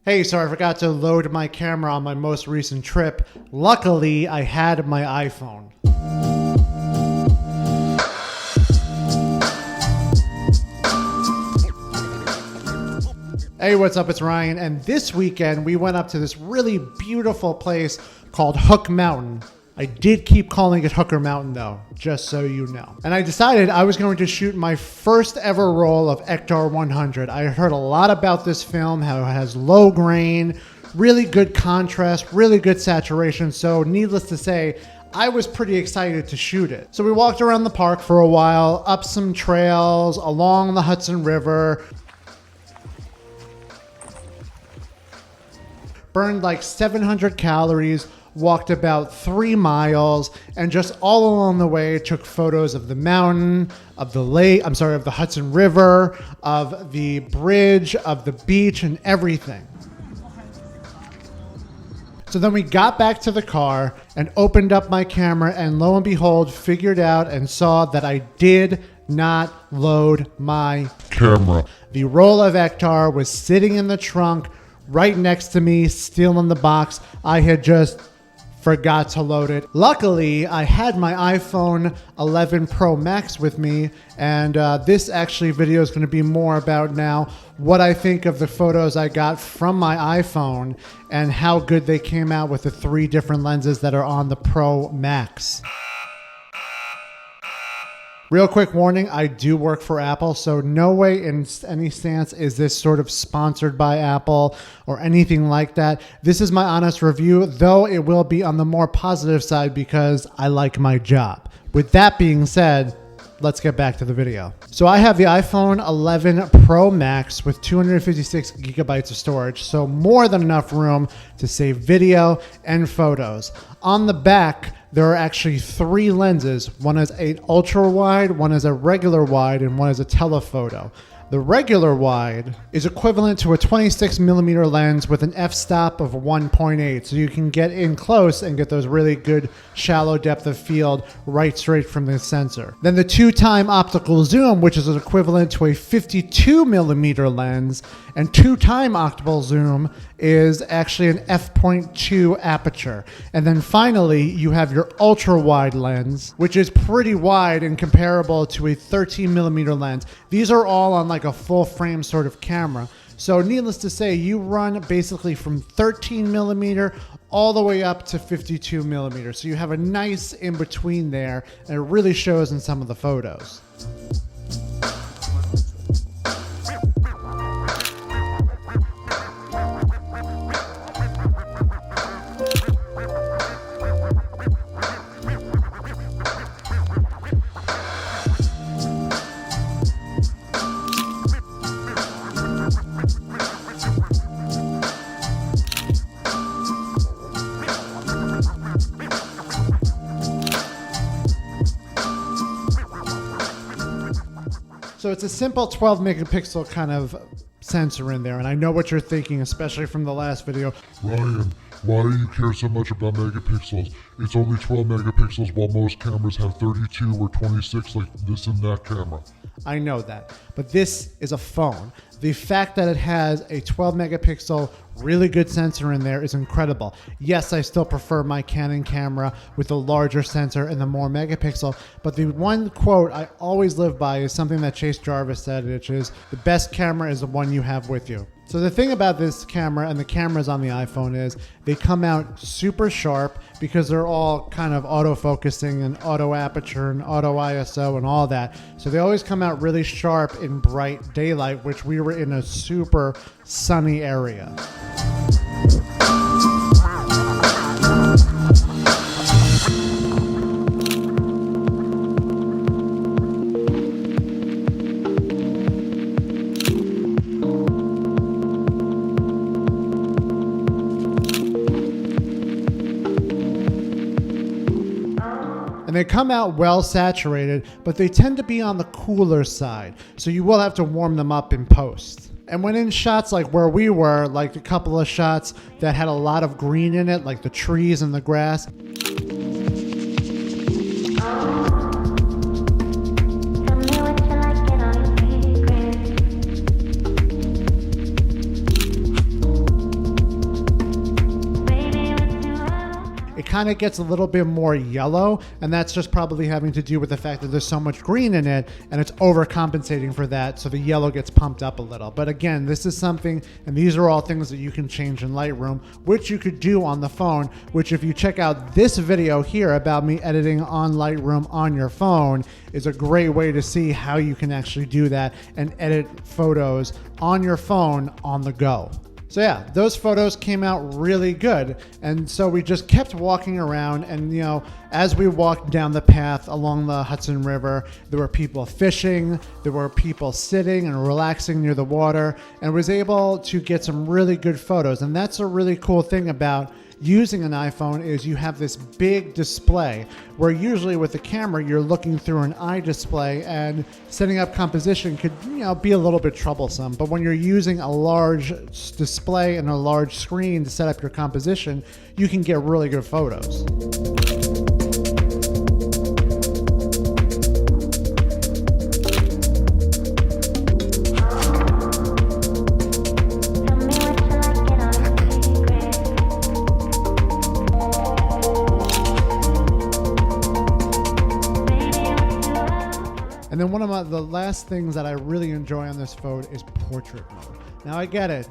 Hey, so I forgot to load my camera on my most recent trip. Luckily, I had my iPhone. Hey, what's up? It's Ryan, and this weekend we went up to this really beautiful place called Hook Mountain. I did keep calling it Hooker Mountain though, just so you know. And I decided I was going to shoot my first ever roll of Ektar 100. I heard a lot about this film, how it has low grain, really good contrast, really good saturation. So needless to say, I was pretty excited to shoot it. So we walked around the park for a while, up some trails, along the Hudson River. Burned like 700 calories, walked about 3 miles, and just all along the way took photos of the mountain, of the lake, of the Hudson River, of the bridge, of the beach, and everything. So then we got back to the car and opened up my camera, and lo and behold, figured out and saw that I did not load my camera. The roll of Ektar was sitting in the trunk right next to me, still in the box. I had just forgot to load it. Luckily, I had my iPhone 11 Pro Max with me, and this actually video is going to be more about now what I think of the photos I got from my iPhone and how good they came out with the 3 different lenses that are on the Pro Max. Real quick warning, I do work for Apple, so no way in any stance is this sort of sponsored by Apple or anything like that. This is my honest review, though it will be on the more positive side because I like my job. With that being said, let's get back to the video. So I have the iPhone 11 Pro Max with 256 gigabytes of storage, so more than enough room to save video and photos. On the back, there are actually 3 lenses. One is an ultra wide, one is a regular wide, and one is a telephoto. The regular wide is equivalent to a 26mm lens with an f-stop of 1.8, so you can get in close and get those really good shallow depth of field right straight from the sensor. Then the 2x optical zoom, which is equivalent to a 52mm lens, and 2x optical zoom is actually an f.2 aperture. And then finally, you have your ultra wide lens, which is pretty wide and comparable to a 13mm lens. These are all on like a full frame sort of camera. So needless to say, you run basically from 13mm all the way up to 52mm. So you have a nice in between there, and it really shows in some of the photos. So it's a simple 12 megapixel kind of sensor in there, and I know what you're thinking, especially from the last video. Ryan, why do you care so much about megapixels? It's only 12 megapixels while most cameras have 32 or 26 like this and that camera. I know that, but this is a phone. The fact that it has a 12 megapixel really good sensor in there is incredible. Yes, I still prefer my Canon camera with the larger sensor and the more megapixel, but the one quote I always live by is something that Chase Jarvis said, which is, the best camera is the one you have with you. So the thing about this camera and the cameras on the iPhone is they come out super sharp because they're all kind of auto-focusing and auto aperture and auto ISO and all that. So they always come out really sharp in bright daylight, which we were in a super sunny area. And they come out well saturated, but they tend to be on the cooler side, so you will have to warm them up in post. And when in shots like where we were, like a couple of shots that had a lot of green in it, like the trees and the grass, kind of gets a little bit more yellow, and that's just probably having to do with the fact that there's so much green in it and it's overcompensating for that, so the yellow gets pumped up a little. But again, this is something, and these are all things that you can change in Lightroom, which you could do on the phone, which if you check out this video here about me editing on Lightroom on your phone, is a great way to see how you can actually do that and edit photos on your phone on the go. So yeah, those photos came out really good. And so we just kept walking around, and you know, as we walked down the path along the Hudson River, there were people fishing, there were people sitting and relaxing near the water, and was able to get some really good photos. And that's a really cool thing about using an iPhone, is you have this big display where usually with the camera you're looking through an eye display, and setting up composition could, you know, be a little bit troublesome. But when you're using a large display and a large screen to set up your composition, you can get really good photos. And then one of the last things that I really enjoy on this phone is portrait mode. Now I get it,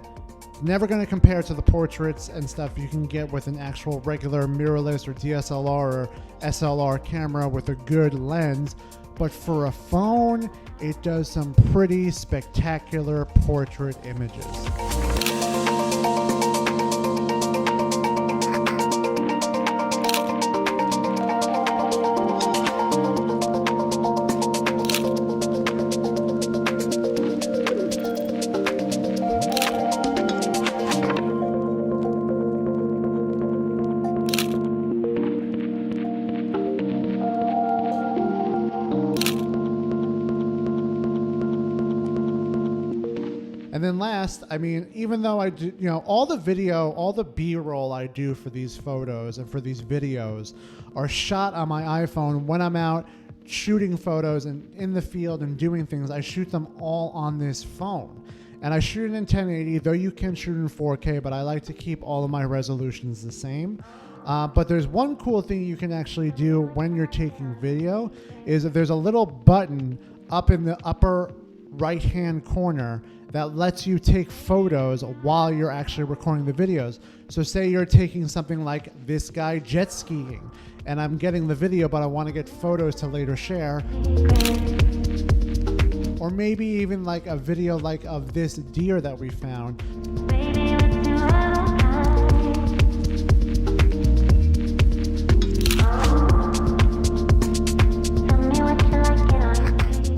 never going to compare to the portraits and stuff you can get with an actual regular mirrorless or DSLR or SLR camera with a good lens, but for a phone, it does some pretty spectacular portrait images. And then last, I mean, even though I do, you know, all the video, all the B-roll I do for these photos and for these videos are shot on my iPhone when I'm out shooting photos and in the field and doing things. I shoot them all on this phone. And I shoot it in 1080, though you can shoot in 4K, but I like to keep all of my resolutions the same. But there's one cool thing you can actually do when you're taking video, is that there's a little button up in the upper right-hand corner that lets you take photos while you're actually recording the videos. So say you're taking something like this guy jet skiing, and I'm getting the video, but I want to get photos to later share. Or maybe even like a video like of this deer that we found.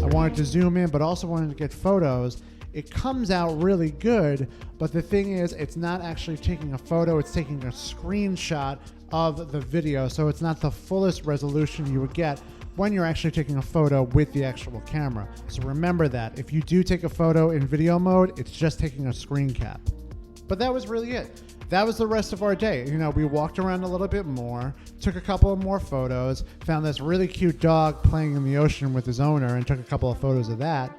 I wanted to zoom in, but also wanted to get photos. It comes out really good, but the thing is, it's not actually taking a photo, it's taking a screenshot of the video, so it's not the fullest resolution you would get when you're actually taking a photo with the actual camera. So remember that. If you do take a photo in video mode, it's just taking a screen cap. But that was really it. That was the rest of our day. You know, we walked around a little bit more, took a couple of more photos, found this really cute dog playing in the ocean with his owner, and took a couple of photos of that.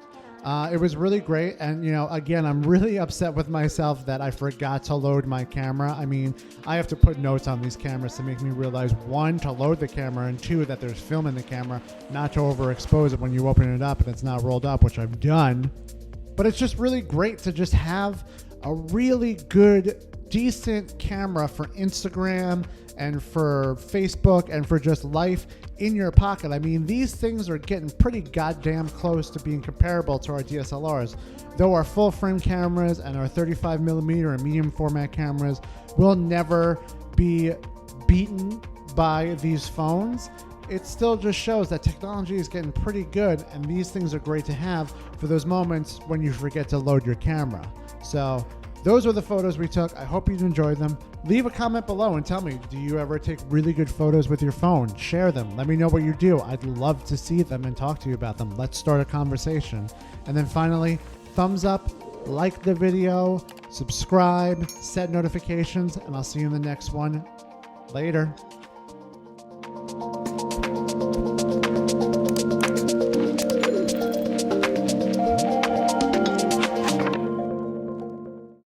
It was really great, and you know, again, I'm really upset with myself that I forgot to load my camera. I mean, I have to put notes on these cameras to make me realize, one, to load the camera, and two, that there's film in the camera, not to overexpose it when you open it up and it's not rolled up, which I've done. But it's just really great to just have a really good, decent camera for Instagram and for Facebook and for just life in your pocket. I mean, these things are getting pretty goddamn close to being comparable to our DSLRs. Though our full frame cameras and our 35mm and medium format cameras will never be beaten by these phones, it still just shows that technology is getting pretty good, and these things are great to have for those moments when you forget to load your camera. So those were the photos we took. I hope you enjoyed them. Leave a comment below and tell me, do you ever take really good photos with your phone? Share them. Let me know what you do. I'd love to see them and talk to you about them. Let's start a conversation. And then finally, thumbs up, like the video, subscribe, set notifications, and I'll see you in the next one. Later.